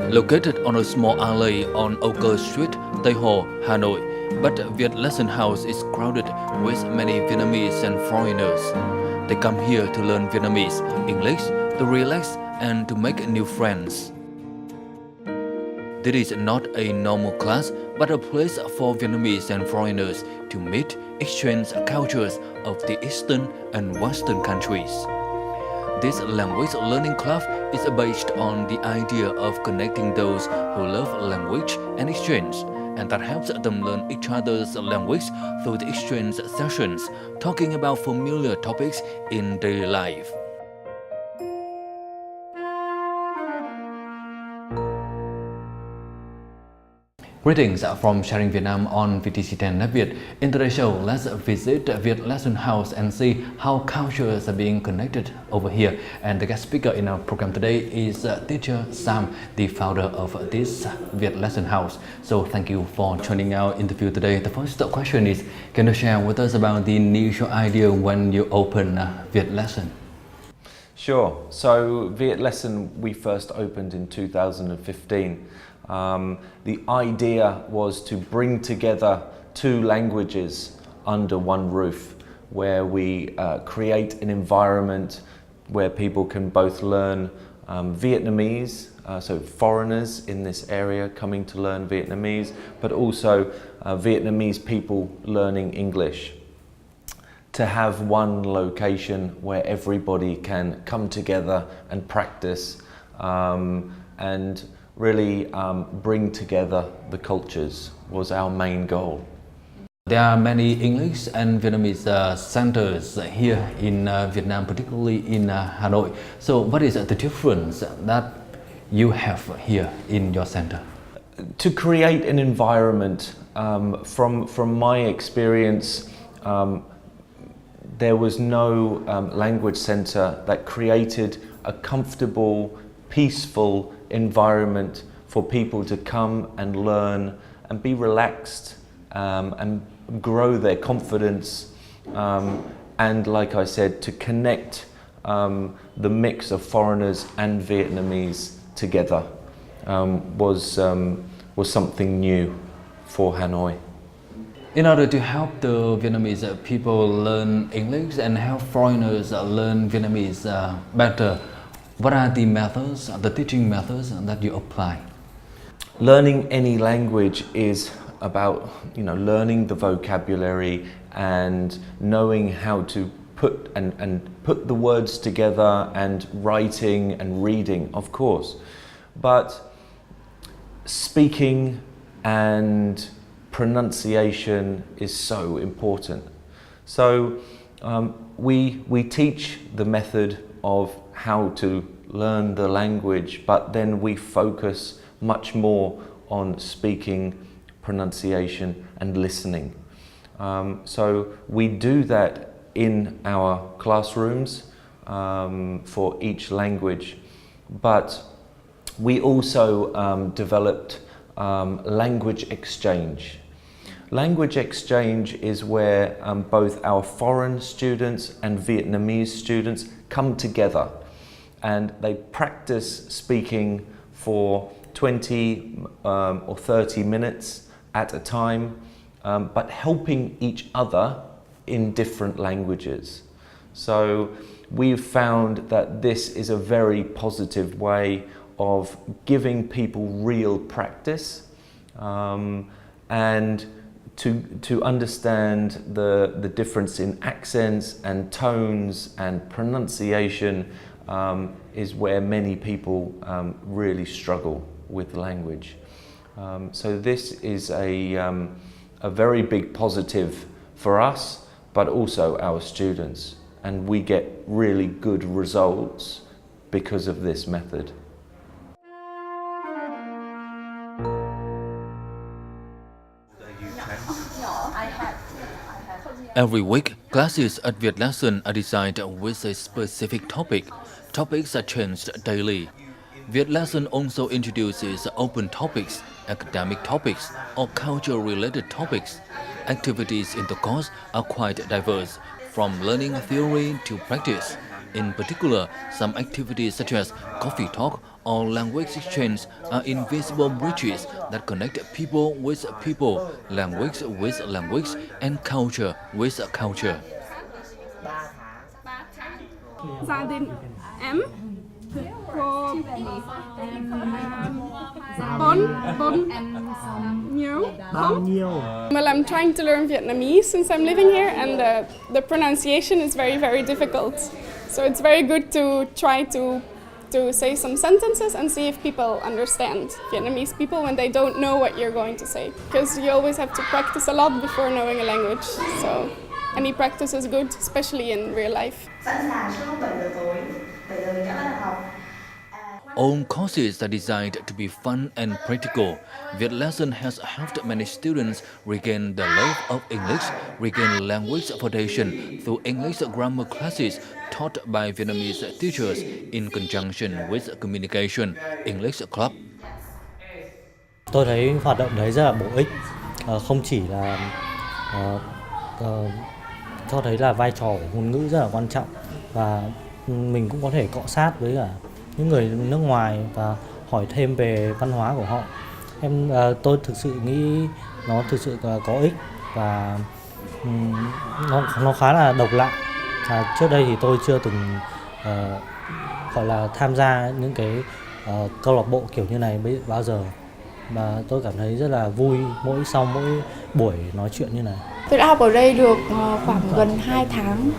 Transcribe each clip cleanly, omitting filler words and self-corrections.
Located on a small alley on Oker Street, Tây Hồ, Hanoi, but Vietlesson House is crowded with many Vietnamese and foreigners. They come here to learn Vietnamese, English, to relax and to make new friends. This is not a normal class, but a place for Vietnamese and foreigners to meet, exchange cultures of the Eastern and Western countries. This language learning club is based on the idea of connecting those who love language and exchange, and that helps them learn each other's language through the exchange sessions, talking about familiar topics in daily life. Greetings from Sharing Vietnam on VCT Việt. In today's show, let's visit Vietlesson House and see how cultures are being connected over here. And the guest speaker in our program today is teacher Sam, the founder of this Vietlesson House. So thank you for joining our interview today. The first question is, can you share with us about the initial idea when you opened Vietlesson? Sure. So Vietlesson we first opened in 2015. The idea was to bring together two languages under one roof, where we create an environment where people can both learn Vietnamese, so foreigners in this area coming to learn Vietnamese, but also Vietnamese people learning English. To have one location where everybody can come together and practice and really bring together the cultures was our main goal. There are many English and Vietnamese centers here in Vietnam, particularly in Hanoi. So what is the difference that you have here in your center? To create an environment, from my experience, there was no language center that created a comfortable, peaceful environment for people to come and learn and be relaxed and grow their confidence and, like I said, to connect the mix of foreigners and Vietnamese together was something new for Hanoi. In order to help the Vietnamese people learn English and help foreigners learn Vietnamese better, what are the methods, the teaching methods that you apply? Learning any language is about, learning the vocabulary and knowing how to put the words together, and writing and reading, of course. But speaking and pronunciation is so important. So we teach the method of how to learn the language, but then we focus much more on speaking, pronunciation and listening. So we do that in our classrooms for each language, but we also developed language exchange. Language exchange is where both our foreign students and Vietnamese students come together and they practice speaking for 20 or 30 minutes at a time, but helping each other in different languages. So we've found that this is a very positive way of giving people real practice and to understand the difference in accents and tones and pronunciation is where many people really struggle with language. So this is a very big positive for us, but also our students, and we get really good results because of this method. Every week, classes at Vietlesson are designed with a specific topic. Topics are changed daily. Vietlesson also introduces open topics, academic topics, or culture-related topics. Activities in the course are quite diverse, from learning theory to practice. In particular, some activities such as coffee talk All language exchange are invisible bridges that connect people with people, language with language, and culture with culture. Gia đình em có bốn nhiều không? Well, I'm trying to learn Vietnamese since I'm living here, and the pronunciation is very, very difficult. So it's very good to try to say some sentences and see if people understand Vietnamese people when they don't know what you're going to say. Because you always have to practice a lot before knowing a language. So any practice is good, especially in real life. Sẵn sàng trước lúc 7 giờ tối, 7 giờ mình đã bắt đầu học. All courses are designed to be fun and practical. Vietlesson has helped many students regain the love of English, regain language foundation through English grammar classes taught by Vietnamese teachers in conjunction with Communication English Club. Tôi thấy hoạt động đấy rất là bổ ích, không chỉ là cho thấy là vai trò của ngôn ngữ rất là quan trọng, và mình cũng có thể cọ sát với cả những người nước ngoài và hỏi thêm về văn hóa của họ. Tôi thực sự nghĩ nó thực sự có ích, và nó khá là độc lạ. Trước đây thì tôi chưa từng gọi là tham gia những cái câu lạc bộ kiểu như này bao giờ, và tôi cảm thấy rất là vui sau mỗi buổi nói chuyện như này. Tôi đã học ở đây được khoảng gần 2 tháng.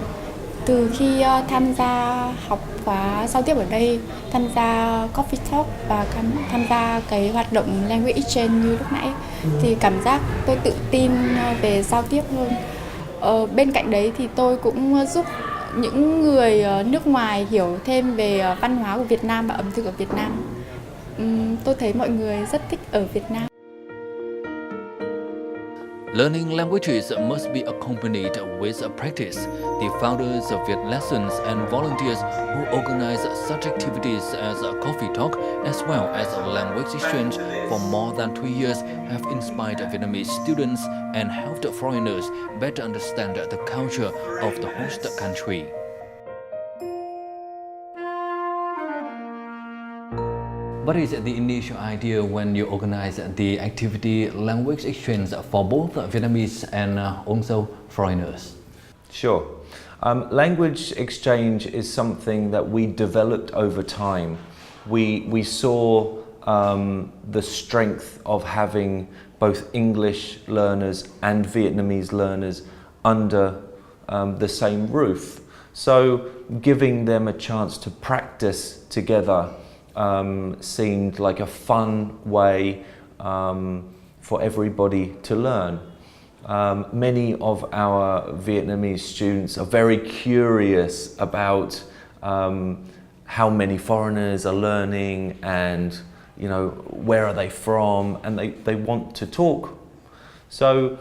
Từ khi tham gia học khóa giao tiếp ở đây, tham gia coffee talk và tham gia cái hoạt động language exchange như lúc nãy, thì cảm giác tôi tự tin về giao tiếp hơn. Bên cạnh đấy thì tôi cũng giúp những người nước ngoài hiểu thêm về văn hóa của Việt Nam và ẩm thực ở Việt Nam. Tôi thấy mọi người rất thích ở Việt Nam. Learning languages must be accompanied with practice. The founders of Vietlesson and volunteers who organize such activities as a coffee talk as well as a language exchange for more than 2 years have inspired Vietnamese students and helped foreigners better understand the culture of the host country. What is the initial idea when you organize the activity language exchange for both Vietnamese and also foreigners? Sure. Language exchange is something that we developed over time. We saw the strength of having both English learners and Vietnamese learners under the same roof. So giving them a chance to practice together seemed like a fun way for everybody to learn. Many of our Vietnamese students are very curious about how many foreigners are learning, and where are they from, and they want to talk. So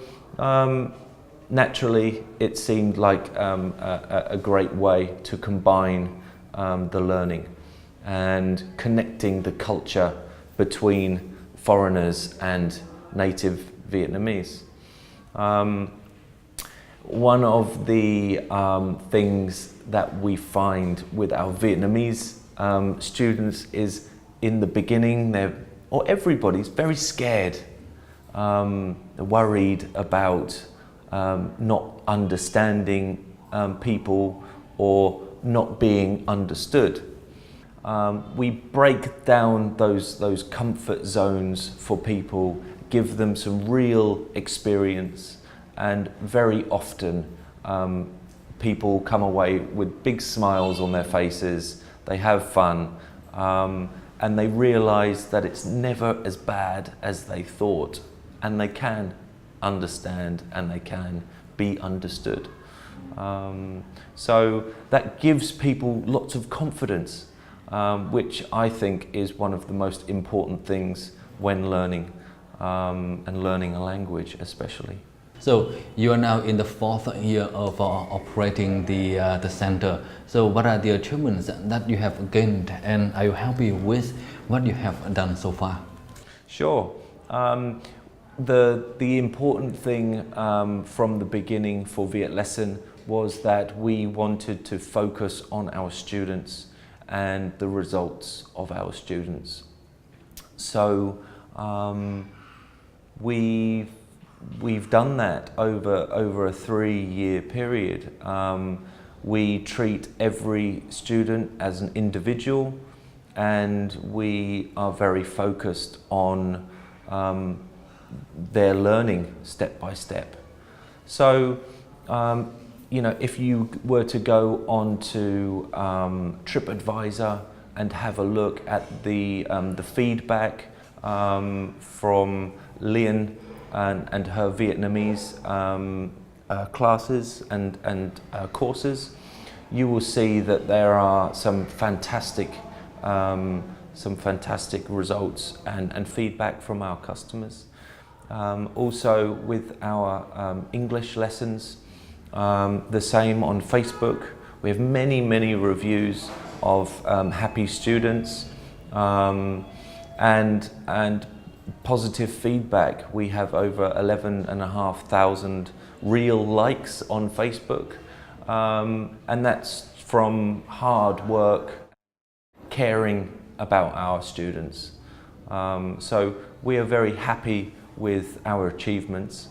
naturally it seemed like a great way to combine the learning and connecting the culture between foreigners and native Vietnamese. One of the things that we find with our Vietnamese students is, in the beginning, everybody's very scared, worried about not understanding people or not being understood. We break down those comfort zones for people, give them some real experience, and very often people come away with big smiles on their faces, they have fun, and they realise that it's never as bad as they thought, and they can understand and they can be understood. So that gives people lots of confidence, which I think is one of the most important things when learning, and learning a language especially. So you are now in the 4th year of operating the center. So what are the achievements that you have gained, and are you happy with what you have done so far? Sure. The important thing from the beginning for Vietlesson was that we wanted to focus on our students and the results of our students. So we've done that over a 3-year period. We treat every student as an individual, and we are very focused on their learning step by step. So, you know, if you were to go on to TripAdvisor and have a look at the feedback from Lien and her Vietnamese classes and courses, you will see that there are some fantastic results and feedback from our customers. Also with our English lessons, the same on Facebook. We have many reviews of happy students and positive feedback. We have over 11,500 real likes on Facebook, and that's from hard work, caring about our students. So we are very happy with our achievements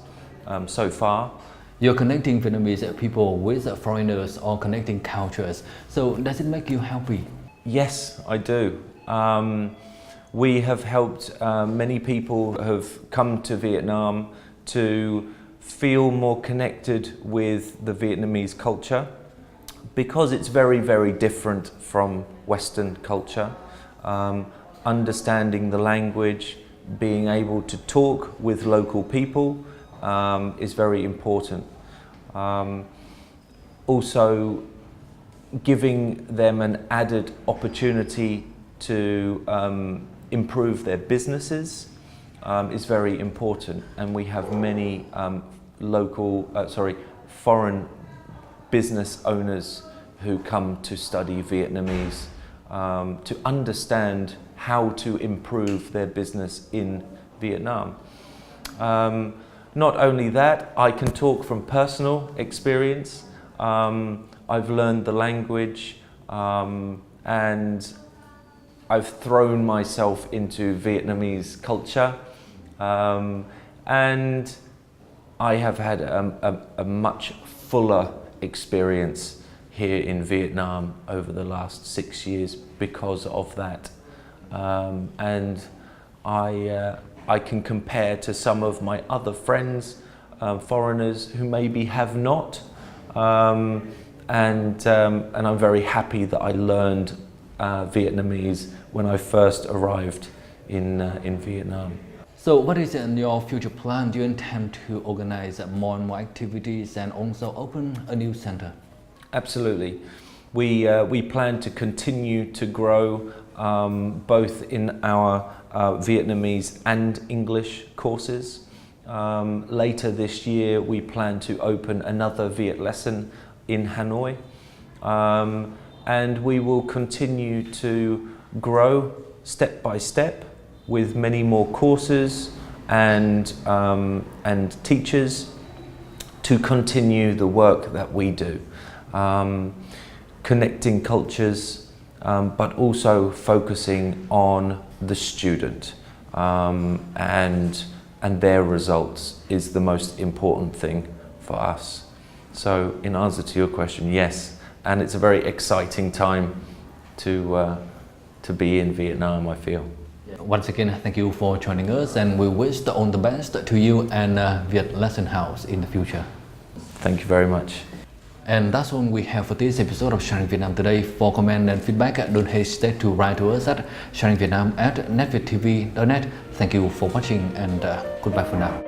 so far. You're connecting Vietnamese people with foreigners or connecting cultures. So does it make you happy? Yes, I do. We have helped many people who have come to Vietnam to feel more connected with the Vietnamese culture, because it's very different from Western culture. Understanding the language, being able to talk with local people is very important. Also, giving them an added opportunity to improve their businesses is very important, and we have many foreign business owners who come to study Vietnamese to understand how to improve their business in Vietnam. Not only that, I can talk from personal experience. I've learned the language and I've thrown myself into Vietnamese culture, and I have had a much fuller experience here in Vietnam over the last 6 years because of that. And I can compare to some of my other friends, foreigners who maybe have not, and I'm very happy that I learned Vietnamese when I first arrived in Vietnam. So what is in your future plan? Do you intend to organize more and more activities and also open a new center? Absolutely. We plan to continue to grow both in our Vietnamese and English courses. Later this year we plan to open another Vietlesson in Hanoi, and we will continue to grow step by step with many more courses and teachers to continue the work that we do, connecting cultures, but also focusing on the student, and their results is the most important thing for us. So in answer to your question, yes, and it's a very exciting time to be in Vietnam, I feel. Once again, thank you for joining us, and we wish all the best to you and Vietlesson House in the future. Thank you very much. And that's all we have for this episode of Sharing Vietnam today. For comment and feedback, don't hesitate to write to us at sharingvietnam@netvietttv.net. Thank you for watching, and goodbye for now.